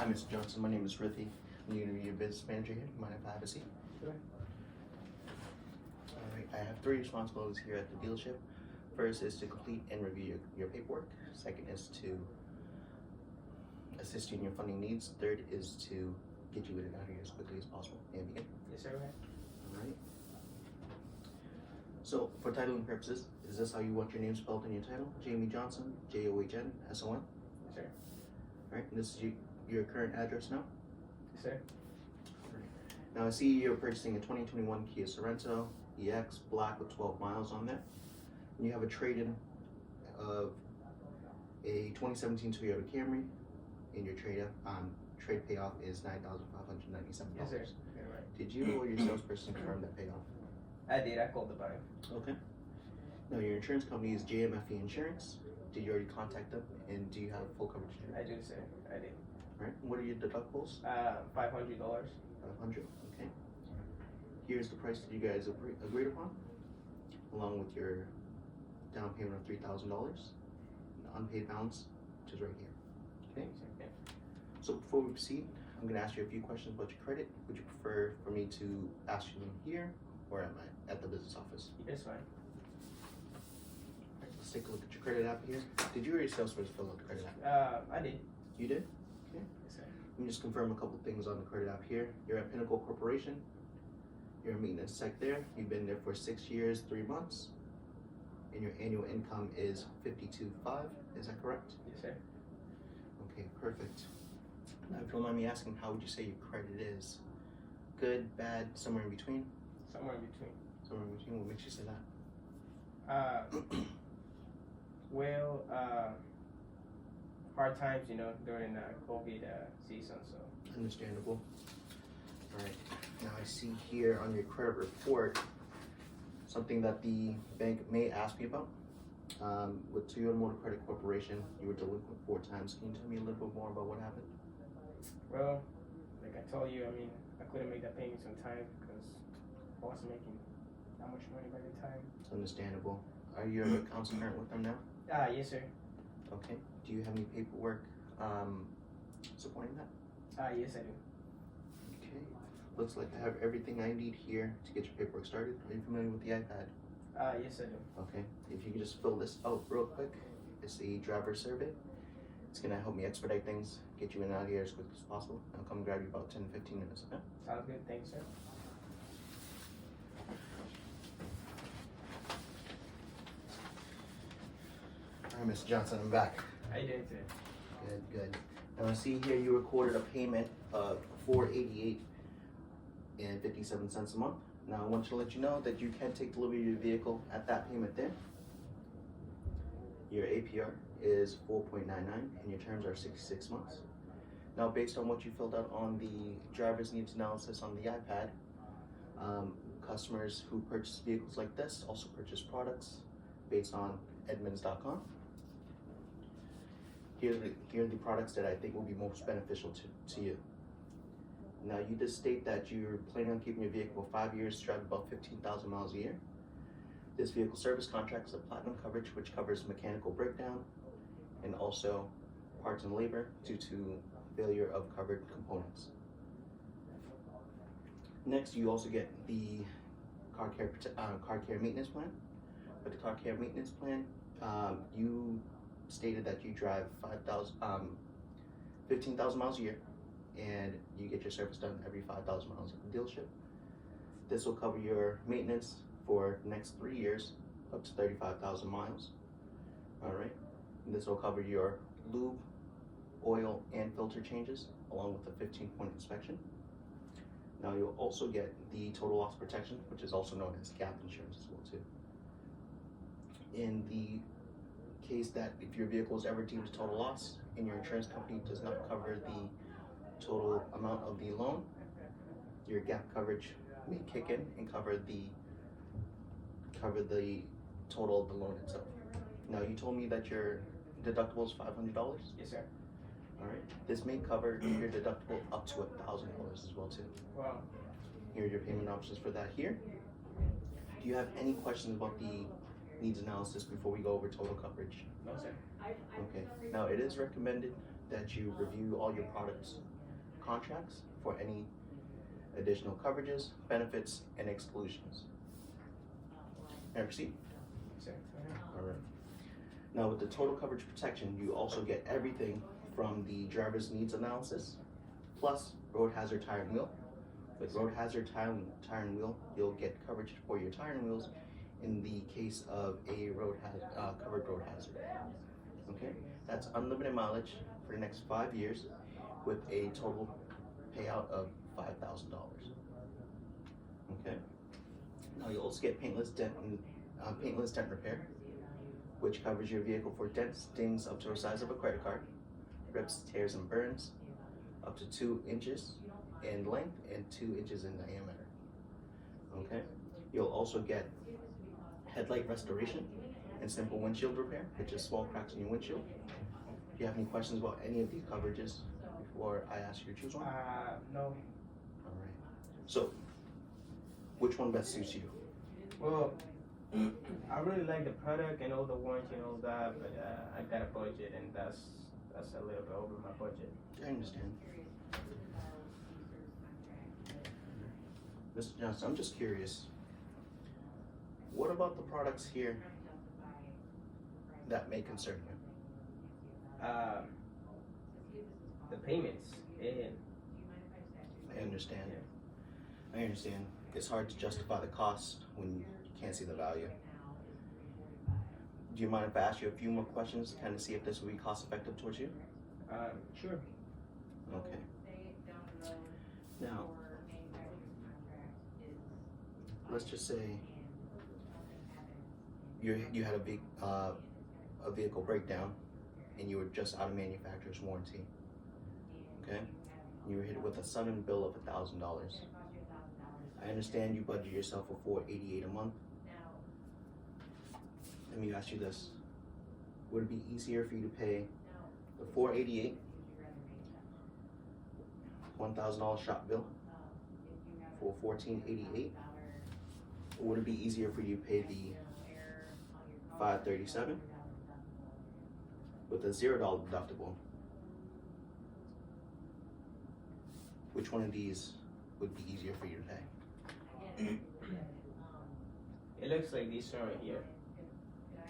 Hi, Mr. Johnson. My name is Rithy. I'm going to be your business manager here. Mind if I have a seat? Sure. Alright, I have 3 responsibilities here at the dealership. First is to complete and review your paperwork. Second is to assist you in your funding needs. Third is to get you in and out of here as quickly as possible. May I begin? Yes, sir. Alright. So, for titling purposes, is this how you want your name spelled in your title? Jamie Johnson, John Son? Yes, sir. Alright, and this is your current address now? Yes, sir. Now I see you're purchasing a 2021 Kia Sorento EX Black with 12 miles on there. And you have a trade-in of a 2017 Toyota Camry, and your trade payoff is $9,597. Yes, sir. Yeah, right. Did you or your salesperson confirm that payoff? I did. I called the buyer. Okay. Now your insurance company is JMFE Insurance. Did you already contact them, and do you have full coverage? I do, sir. I did. All right. What are your deductibles? $500. 500. Okay. Here's the price that you guys agreed upon, along with your down payment of $3,000, unpaid balance, which is right here. Okay. Yeah. So before we proceed, I'm going to ask you a few questions about your credit. Would you prefer for me to ask you them here or at the business office? It's fine. All right, let's take a look at your credit app here. Did you or your salesperson fill out the credit app? I did. You did? Okay. Yes, sir. Let me just confirm a couple things on the credit app here. You're at Pinnacle Corporation. You're a maintenance tech there. You've been there for 6 years, 3 months. And your annual income is $52,500. Is that correct? Yes, sir. Okay, perfect. Now, if you don't mind me asking, how would you say your credit is? Good, bad, somewhere in between? Somewhere in between. Somewhere in between? What makes you say that? Hard times, during COVID season, so. Understandable. All right. Now I see here on your credit report something that the bank may ask me about. With Toyota Motor Credit Corporation, you were delinquent 4 times. Can you tell me a little bit more about what happened? Well, like I told you, I couldn't make that payments on time because I wasn't making that much money by the time. It's understandable. Are your accounts current with them now? Yes, sir. Okay. Do you have any paperwork supporting that? Yes, I do. Okay. Looks like I have everything I need here to get your paperwork started. Are you familiar with the iPad? Yes, I do. Okay. If you can just fill this out real quick. It's the driver survey. It's gonna help me expedite things, get you in and out of here as quick as possible. I'll come grab you about 10-15 minutes, okay? Sounds good. Thanks, sir. All right, Mr. Johnson, I'm back. How you doing today? Good. Now I see here you recorded a payment of $488 and 57 cents a month. Now I want to let you know that you can take delivery of your vehicle at that payment there. Your APR is 4.99 and your terms are 66 months. Now based on what you filled out on the driver's needs analysis on the iPad, customers who purchase vehicles like this also purchase products based on Edmunds.com. Here are the products that I think will be most beneficial to you. Now you did state that you're planning on keeping your vehicle 5 years, drive about 15,000 miles a year. This vehicle service contract is a platinum coverage, which covers mechanical breakdown and also parts and labor due to failure of covered components. Next, you also get the car care maintenance plan. With the car care maintenance plan, you stated that you drive 15,000 miles a year, and you get your service done every 5,000 miles at the dealership. This will cover your maintenance for the next 3 years, up to 35,000 miles. All right. And this will cover your lube, oil, and filter changes, along with a 15-point inspection. Now you'll also get the total loss protection, which is also known as gap insurance as well too. In the case that if your vehicle is ever deemed a total loss and your insurance company does not cover the total amount of the loan, your gap coverage may kick in and cover the total of the loan itself. Now you told me that your deductible is $500. Yes, sir. All right. This may cover your deductible up to $1,000 as well too. Wow. Here are your payment options for that here. Do you have any questions about the needs analysis before we go over total coverage? No, sir. Okay. Now it is recommended that you review all your products contracts for any additional coverages, benefits, and exclusions. May I proceed? Exactly. All right. Now, with the total coverage protection, you also get everything from the driver's needs analysis, plus road hazard tire and wheel. With road hazard tire and wheel, you'll get coverage for your tire and wheels in the case of a covered road hazard. Okay, that's unlimited mileage for the next 5 years, with a total payout of $5,000. Okay. Now you'll also get paintless dent repair, which covers your vehicle for dents, dings up to the size of a credit card, rips, tears, and burns up to 2 inches in length and 2 inches in diameter. Okay. You'll also get headlight restoration and simple windshield repair, which is small cracks in your windshield. Do you have any questions about any of these coverages before I ask you to choose one? No. All right. So, which one best suits you? Well, I really like the product and all the warranty and all that, but I got a budget, and that's a little bit over my budget. I understand. Mr. Johnson, I'm just curious. What about the products here that may concern you? The payments. And I understand. I understand. It's hard to justify the cost when you can't see the value. Do you mind if I ask you a few more questions to kind of see if this will be cost effective towards you? Sure. Okay. Now, let's just say you had a vehicle breakdown and you were just out of manufacturer's warranty. Okay? You were hit with a sudden bill of $1,000. I understand you budget yourself for $488 a month. Let me ask you this. Would it be easier for you to pay the $488, $1,000 shop bill for $1,488? Or would it be easier for you to pay the $537 with a $0 deductible? Which one of these would be easier for you to pay? It looks like this one right here.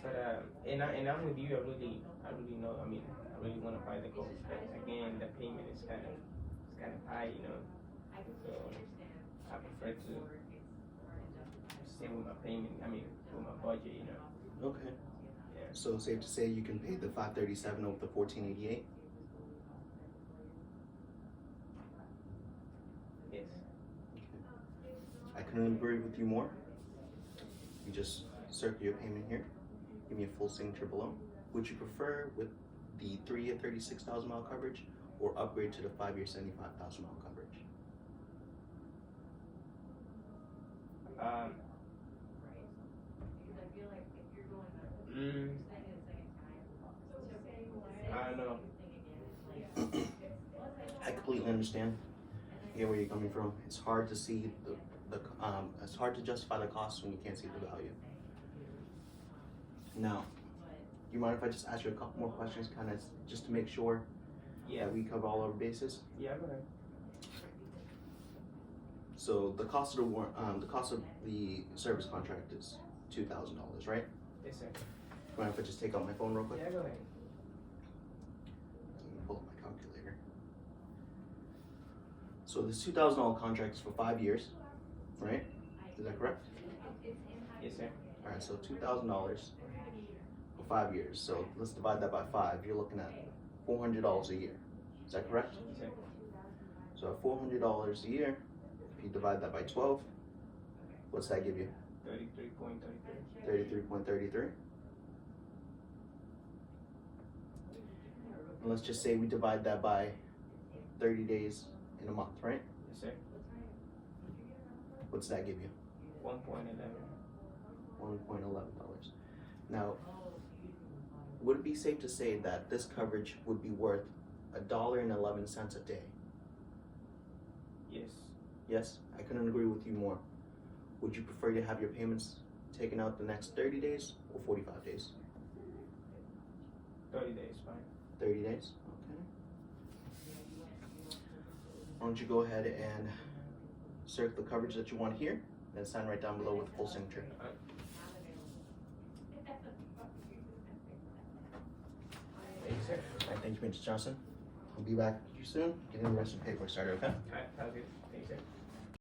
But and I'm with you. I really know. I mean, I really want to buy the coach, but again, the payment is kind of high, you know. So I prefer to stay with my payment. I mean, with my budget, you know. Okay. Yeah. So safe to say you can pay the $537 over the $1,488? Yes. I couldn't agree with you more. You just circle your payment here. Give me a full signature below. Would you prefer with the 3-year 36,000 mile coverage or upgrade to the 5-year 75,000 mile coverage? I don't know. I completely understand. I get where you're coming from. It's hard to see it's hard to justify the cost when you can't see the value. Now, do you mind if I just ask you a couple more questions, kind of just to make sure that we cover all our bases? Yeah, go ahead. So the cost of the service contract is $2,000, right? Yes, sir. Do you mind if I just take out my phone real quick? Yeah, go ahead. Let me pull up my calculator. So this $2,000 contract is for 5 years, right? Is that correct? Yes, sir. All right, so $2,000 for 5 years. So let's divide that by 5. You're looking at $400 a year. Is that correct? Yes, sir. So at $400 a year, if you divide that by 12, what's that give you? 33.33. 33.33. And let's just say we divide that by 30 days in a month, right? Yes, sir. What's that give you? 1.11. $1.11. Now, would it be safe to say that this coverage would be worth $1.11 a day? Yes. Yes, I couldn't agree with you more. Would you prefer to have your payments taken out the next 30 days or 45 days? 30 days, fine. 30 days? Okay. why don't you go ahead and circle the coverage that you want here, then sign right down below with full signature. Thank you, sir. All right, thank you, Mr. Johnson. I'll be back with you soon. Getting the rest of the paperwork started, okay? All right, sounds good. Thank you, sir.